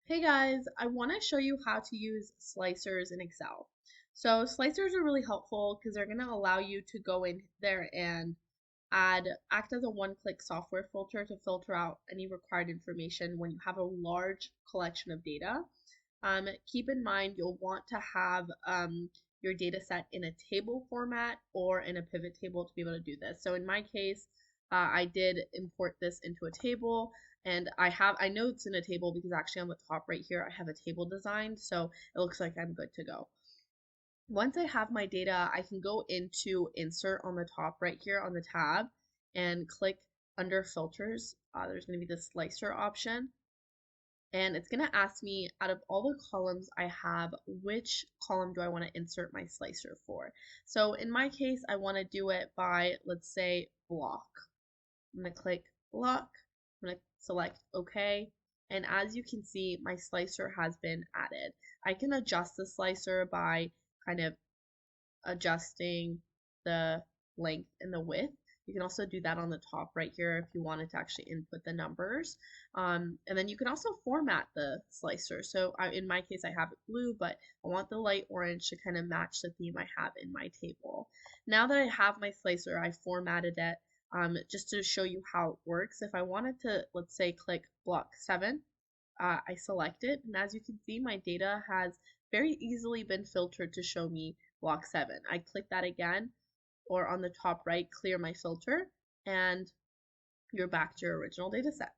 Hey guys, I want to show you how to use slicers in Excel. So slicers are really helpful because they're going to allow you to go in there and act as a one-click software filter to filter out any required information when you have a large collection of data. Keep in mind you'll want to have your data set in a table format or in a pivot table to be able to do this. So in my case, I did import this into a table, and I know it's in a table because actually on the top right here I have a table designed, so it looks like I'm good to go. Once I have my data, I can go into insert on the top right here on the tab and click under filters. There's going to be the slicer option, and it's going to ask me, out of all the columns I have, which column do I want to insert my slicer for. So in my case, I want to do it by, let's say, block. I'm going to click block. I'm going to select OK. And as you can see, my slicer has been added. I can adjust the slicer by kind of adjusting the length and the width. You can also do that on the top right here if you wanted to actually input the numbers. And then you can also format the slicer. So in my case, I have it blue, but I want the light orange to kind of match the theme I have in my table. Now that I have my slicer, I formatted it just to show you how it works. If I wanted to, let's say, click block 7, I select it, and as you can see, my data has very easily been filtered to show me block 7. I click that again, or on the top right, clear my filter, and you're back to your original data set.